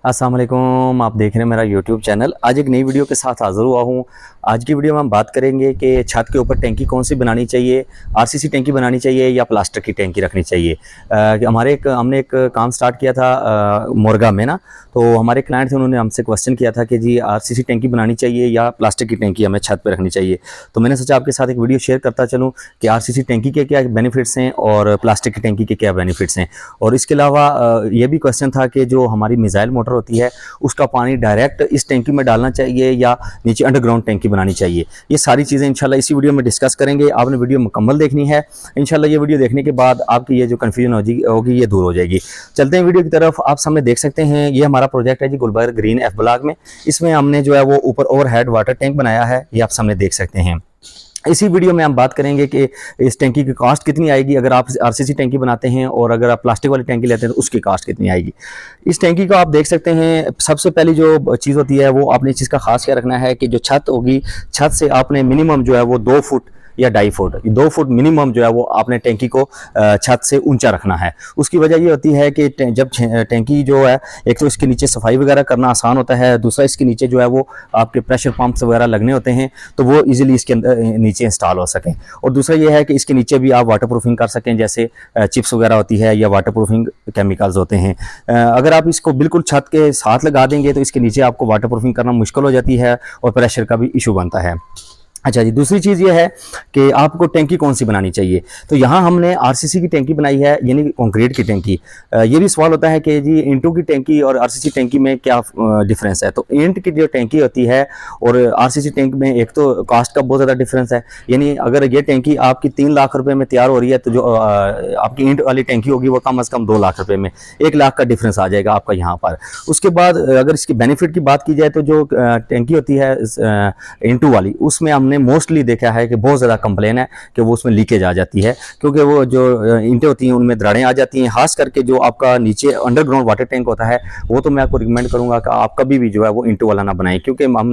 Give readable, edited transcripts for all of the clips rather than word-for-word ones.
अस्सलाम वालेकुम, आप देख रहे हैं मेरा यूट्यूब चैनल। आज एक नई वीडियो के साथ हाज़िर हुआ हूँ। आज की वीडियो में हम बात करेंगे कि छत के ऊपर टैंकी कौन सी बनानी चाहिए, आरसीसी टैंकी बनानी चाहिए या प्लास्टिक की टैंकी रखनी चाहिए। हमने एक काम स्टार्ट किया था मोरगा में ना, तो हमारे क्लाइंट थे, उन्होंने हमसे क्वेश्चन किया था कि जी आरसीसी टैंकी बनानी चाहिए या प्लास्टिक की टैंकी हमें छत पर रखनी चाहिए। तो मैंने सोचा आपके साथ एक वीडियो शेयर करता चलूँ कि आरसीसी टैंकी के क्या बेनिफिट्स हैं और प्लास्टिक की टैंकी के क्या बेनिफिट्स हैं। और इसके अलावा ये भी क्वेश्चन था कि जो हमारी मिसाइल मोटर होती है उसका पानी डायरेक्ट इस टैंकी में डालना चाहिए या नीचे अंडरग्राउंड टैंकी बनानी चाहिए। ये सारी चीज़ें इंशाल्लाह इसी वीडियो में डिस्कस करेंगे। आपने वीडियो मुकम्मल देखनी है। इंशाल्लाह ये वीडियो देखने के बाद आपकी ये जो कन्फ्यूजन होगी ये दूर हो जाएगी। चलते हैं वीडियो की तरफ। आप सामने देख सकते हैं ये हमारा प्रोजेक्ट है जी गुलबर्ग ग्रीन एफ ब्लॉक में। इसमें हमने जो है वो ऊपर ओवरहेड वाटर टैंक बनाया है, ये आप सामने देख सकते हैं। इसी वीडियो में हम बात करेंगे कि इस टैंकी की कॉस्ट कितनी आएगी अगर आप आरसीसी टैंकी बनाते हैं और अगर आप प्लास्टिक वाली टैंकी लेते हैं तो उसकी कॉस्ट कितनी आएगी। इस टैंकी को आप देख सकते हैं। सबसे पहली जो चीज़ होती है वो आपने इस चीज़ का खास क्या रखना है कि जो छत होगी, छत से आपने मिनिमम जो है वो 2 फुट या 2.5 फुट, 2 फुट मिनिमम जो है वो आपने टैंकी को छत से ऊंचा रखना है। उसकी वजह ये होती है कि जब टैंकी जो है, एक तो इसके नीचे सफाई वगैरह करना आसान होता है, दूसरा इसके नीचे जो है वो आपके प्रेशर पंप्स वगैरह लगने होते हैं तो वो इजीली इसके अंदर नीचे इंस्टॉल हो सकें। और दूसरा ये है कि इसके नीचे भी आप वाटर प्रूफिंग कर सकें, जैसे चिप्स वगैरह होती है या वाटर प्रूफिंग केमिकल्स होते हैं। अगर आप इसको बिल्कुल छत के साथ लगा देंगे तो इसके नीचे आपको वाटर प्रूफिंग करना मुश्किल हो जाती है और प्रेशर का भी इशू बनता है। अच्छा जी, दूसरी चीज़ ये है कि आपको टैंकी कौन सी बनानी चाहिए। तो यहाँ हमने आरसीसी की टैंकी बनाई है, यानी कि कंक्रीट की टैंकी। ये भी सवाल होता है कि जी ईंटों की टैंकी और आरसीसी टैंकी में क्या डिफरेंस है। तो ईंट की जो टैंकी होती है और आरसीसी टैंक में एक तो कास्ट का बहुत ज़्यादा डिफरेंस है। यानी अगर ये टैंकी आपकी 3 लाख रुपये में तैयार हो रही है तो जो आपकी ईंट वाली टैंकी होगी वो कम अज़ कम 2 लाख रुपये में, 1 लाख का डिफरेंस आ जाएगा आपका यहाँ पर। उसके बाद अगर इसकी बेनिफिट की बात की जाए तो जो टैंकी होती है ईंटू वाली, उसमें हमने मोस्टली देखा है कि बहुत ज़्यादा कंप्लेन है कि वो उसमें लीकेज आ जाती है, क्योंकि वो जो ईंटें होती हैं उनमें दरारें आ जाती हैं। खास करके जो आपका नीचे अंडरग्राउंड वाटर टैंक होता है वो तो मैं आपको रिकमेंड करूंगा कि आप कभी भी जो है वो ईंटों वाला ना बनाएं, क्योंकि हम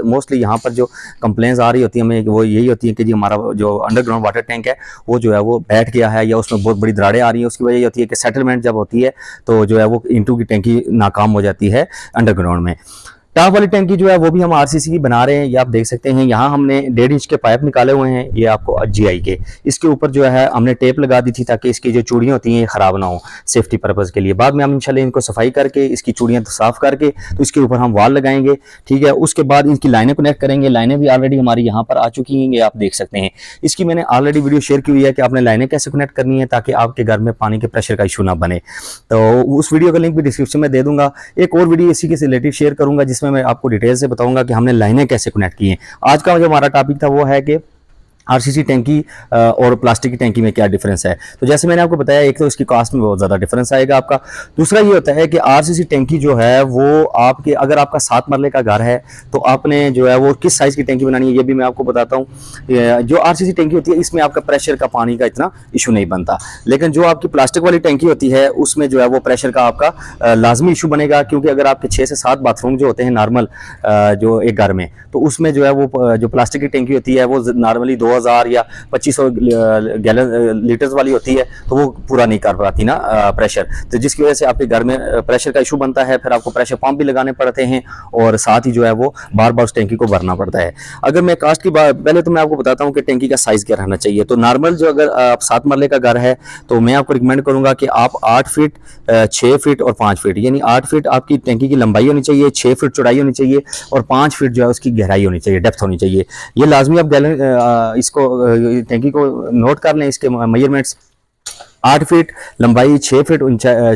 मोस्टली यहाँ पर जो कंप्लेंट्स आ रही होती है हमें वो यही होती है कि जी हमारा जो अंडरग्राउंड वाटर टैंक है वो जो है वो बैठ गया है या उसमें बहुत बड़ी दरारें आ रही हैं। उसकी वजह ये होती है कि सेटलमेंट जब होती है तो जो है वो ईंटों की टैंकी नाकाम हो जाती है अंडरग्राउंड में। टॉप वाली टैंकी जो है वो भी हम आरसीसी की बना रहे हैं, ये आप देख सकते हैं। यहाँ हमने 1.5 इंच के पाइप निकाले हुए हैं, ये आपको जीआई के। इसके ऊपर जो है हमने टेप लगा दी थी ताकि इसकी जो चूड़ियाँ होती हैं खराब ना हो, सेफ्टी पर्पज़ के लिए। बाद में हम इंशाल्लाह इनको सफाई करके इसकी चूड़ियाँ साफ करके तो इसके ऊपर हम वाल लगाएंगे, ठीक है। उसके बाद इनकी लाइनें कनेक्ट करेंगे। लाइनें भी ऑलरेडी हमारी यहाँ पर आ चुकी हैं, ये आप देख सकते हैं। इसकी मैंने ऑलरेडी वीडियो शेयर की हुई है कि आपने लाइनें कैसे कनेक्ट करनी है ताकि आपके घर में पानी के प्रेशर का इशू ना बने। तो उस वीडियो का लिंक भी डिस्क्रिप्शन में दे दूंगा। एक और वीडियो इसी के रिलेटेड शेयर करूंगा जिसमें मैं आपको डिटेल से बताऊंगा कि हमने लाइनें कैसे कनेक्ट की हैं। आज का जो हमारा टॉपिक था वो है कि आरसीसी टैंकी और प्लास्टिक की टैंकी में क्या डिफरेंस है। तो जैसे मैंने आपको बताया, एक तो इसकी कॉस्ट में बहुत ज़्यादा डिफरेंस आएगा आपका। दूसरा ये होता है कि आरसीसी टैंकी जो है वो आपके, अगर आपका 7 मरले का घर है तो आपने जो है वो किस साइज़ की टैंकी बनानी है ये भी मैं आपको बताता हूँ। जो आरसीसी टैंकी होती है इसमें आपका प्रेशर का, पानी का इतना इशू नहीं बनता, लेकिन जो आपकी प्लास्टिक वाली टैंकी होती है उसमें जो है वो प्रेशर का आपका लाजमी इशू बनेगा, क्योंकि अगर आपके 6 से 7 बाथरूम जो होते हैं नॉर्मल जो एक घर में, तो उसमें जो है वो जो प्लास्टिक की टैंकी होती है वो नॉर्मली 2000 या 2500 गैलन लीटर्स वाली होती है, तो वो पूरा नहीं कर पाती ना प्रेशर, तो जिसकी वजह से आपके घर में प्रेशर का इशू बनता है। फिर आपको प्रेशर पंप भी लगाने पड़ते हैं और साथ ही जो है वो बार बार उस टैंकी को भरना पड़ता है। अगर मैं कास्ट की बात, पहले तो मैं आपको बताता हूँ कि टैंकी का साइज़ क्या रहना चाहिए। तो नॉर्मल जो अगर आप 7 मरले का घर है तो मैं आपको रिकमेंड करूँगा कि आप 8 फीट, 6 फीट और 5 फीट, यानी 8 फीट आपकी टैंकी की लंबाई होनी चाहिए, 6 फीट चौड़ाई होनी चाहिए और 5 फीट जो है उसकी गहराई होनी चाहिए, डेप्थ होनी चाहिए। ये लाजमी आप इसको टैंकी को नोट कर लें, इसके मेजरमेंट्स 8 फीट लंबाई, 6 फीट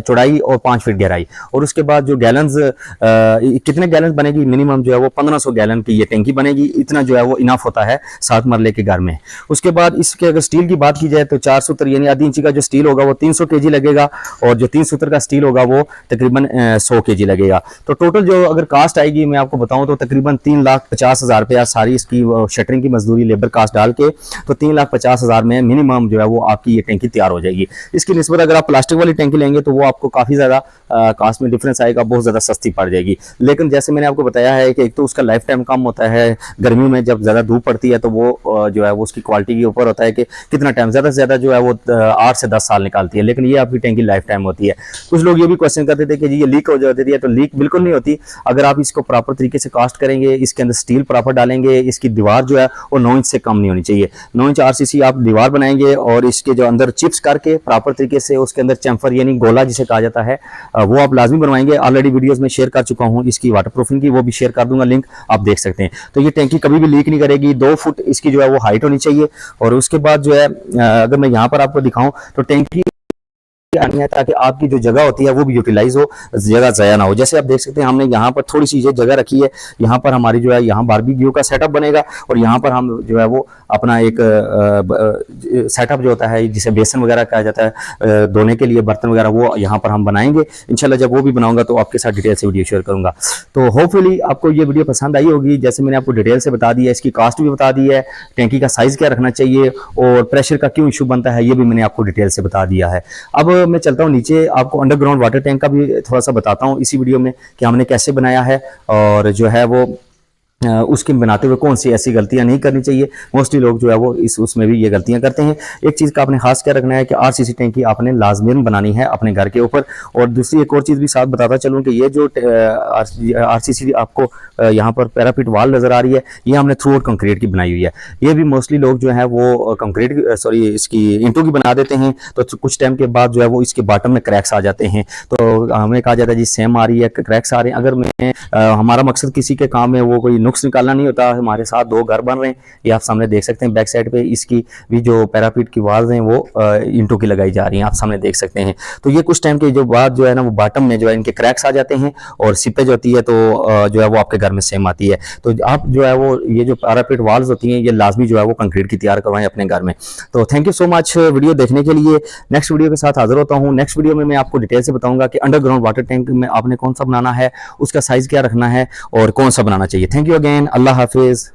चौड़ाई और 5 फीट गहराई। और उसके बाद जो गैलन्स, कितने गैलन बनेगी, मिनिमम जो है वो 1500 गैलन की ये टैंकी बनेगी। इतना जो है वो इनाफ होता है 7 मरले के घर में। उसके बाद इसके अगर स्टील की बात की जाए तो 4 सूत्र यानी आधी इंची का जो स्टील होगा वो 300 kg लगेगा और जो 3 सूत्र का स्टील होगा वो तकरीबन 100 kg लगेगा। तो टोटल जो अगर कास्ट आएगी मैं आपको बताऊँ तो तकरीबन 3,50,000 रुपया सारी इसकी शटरिंग की मजदूरी, लेबर कास्ट डाल के, तो 3,50,000 में मिनिमम जो है वो आपकी ये टैंकी तैयार हो जाएगी। इसकी निस्बत अगर आप प्लास्टिक वाली टैंकी लेंगे तो वो आपको काफ़ी ज़्यादा कास्ट में डिफरेंस आएगा, बहुत ज़्यादा सस्ती पड़ जाएगी। लेकिन जैसे मैंने आपको बताया है कि एक तो उसका लाइफ टाइम कम होता है, गर्मियों में जब ज़्यादा धूप पड़ती है तो वो जो है वो उसकी क्वालिटी के ऊपर होता है कि कितना टाइम, ज़्यादा से ज़्यादा जो है वो 8 से 10 साल निकालती है, लेकिन ये आपकी टैंकी लाइफ टाइम होती है। कुछ लोग ये भी क्वेश्चन करते थे कि जी ये लीक हो जाती है, तो लीक बिल्कुल नहीं होती। अगर आप इसको प्रॉपर तरीके से कास्ट करेंगे, इसके अंदर स्टील प्रॉपर डालेंगे, इसकी दीवार जो है वो 9 इंच से कम नहीं होनी चाहिए। 9 इंच आरसीसी आप दीवार बनाएंगे और इसके जो अंदर चिप्स करके प्रॉपर तरीके से उसके अंदर चैम्फर यानी गोला जिसे कहा जाता है वो आप लाजमी बनवाएंगे। ऑलरेडी वीडियोस में शेयर कर चुका हूं इसकी वाटरप्रूफिंग की, वो भी शेयर कर दूंगा, लिंक आप देख सकते हैं। तो ये टैंकी कभी भी लीक नहीं करेगी। 2 फुट इसकी जो है वो हाइट होनी चाहिए। और उसके बाद जो है अगर मैं यहाँ पर आपको दिखाऊं तो टैंकी आनी है ताकि आपकी जो जगह होती है वो भी यूटिलाइज हो, जगह ज़ाया ना हो। जैसे आप देख सकते हैं हमने यहाँ पर थोड़ी सी जगह रखी है, यहाँ पर हमारी जो है यहाँ बारबेक्यू का सेटअप बनेगा और यहाँ पर हम जो है वो अपना एक सेटअप जो होता है जिसे बेसन वगैरह कहा जाता है धोने के लिए बर्तन वगैरह, वो यहाँ पर हम बनाएंगे इंशाल्लाह। जब वो भी बनाऊंगा तो आपके साथ डिटेल से वीडियो शेयर करूंगा। तो होपफुली आपको ये वीडियो पसंद आई होगी। जैसे मैंने आपको डिटेल से बता दिया, इसकी कास्ट भी बता दी है, टैंकी का साइज़ क्या रखना चाहिए और प्रेशर का क्यों इशू बनता है ये भी मैंने आपको डिटेल से बता दिया है। अब मैं चलता हूँ नीचे, आपको अंडरग्राउंड वाटर टैंक का भी थोड़ा सा बताता हूँ इसी वीडियो में कि हमने कैसे बनाया है और जो है वो उसके बनाते हुए कौन सी ऐसी गलतियां नहीं करनी चाहिए। मोस्टली लोग जो है वो उसमें भी ये गलतियां करते हैं। एक चीज़ का आपने खास क्या रखना है कि आरसीसी टैंकी आपने लाजमन बनानी है अपने घर के ऊपर। और दूसरी एक और चीज़ भी साथ बताता चलूँ कि ये जो आरसीसी आपको यहाँ पर पैरापिट वाल नज़र आ रही है, ये हमने थ्रू आउट कंक्रीट की बनाई हुई है। ये भी मोस्टली लोग जो है वो कंक्रीट इसकी ईंटों की बना देते हैं, तो कुछ टाइम के बाद जो है वो इसके बॉटम में क्रैक्स आ जाते हैं। तो हमें कहा जाता है जी सेम आ रही है, क्रैक्स आ रहे हैं। अगर मैं हमारा मकसद किसी के काम में वो कोई नुक्स निकालना नहीं होता। हमारे साथ 2 घर बन रहे हैं, ये आप सामने देख सकते हैं। बैक साइड पे इसकी भी जो पैरापीट की वाल्स हैं वो ईंटों की लगाई जा रही हैं, आप सामने देख सकते हैं। तो ये कुछ टाइम के जो बाद जो है ना वो बॉटम में जो है इनके क्रैक्स आ जाते हैं और सिपेज होती है, तो जो है वो आपके घर में सेम आती है। तो आप जो है वो ये जो पैरापीट वाल्स होती हैं ये लाजमी जो है वो कंक्रीट की तैयार करवाएं अपने घर में। तो thank you so much video देखने के लिए। नेक्स्ट वीडियो के साथ हाजिर होता हूँ। नेक्स्ट वीडियो में मैं आपको डिटेल से बताऊंगा कि अंडरग्राउंड वाटर टैंक में आपने कौन सा बनाना है, उसका साइज क्या रखना है और कौन सा बनाना चाहिए। Thank you again, Allah Hafiz.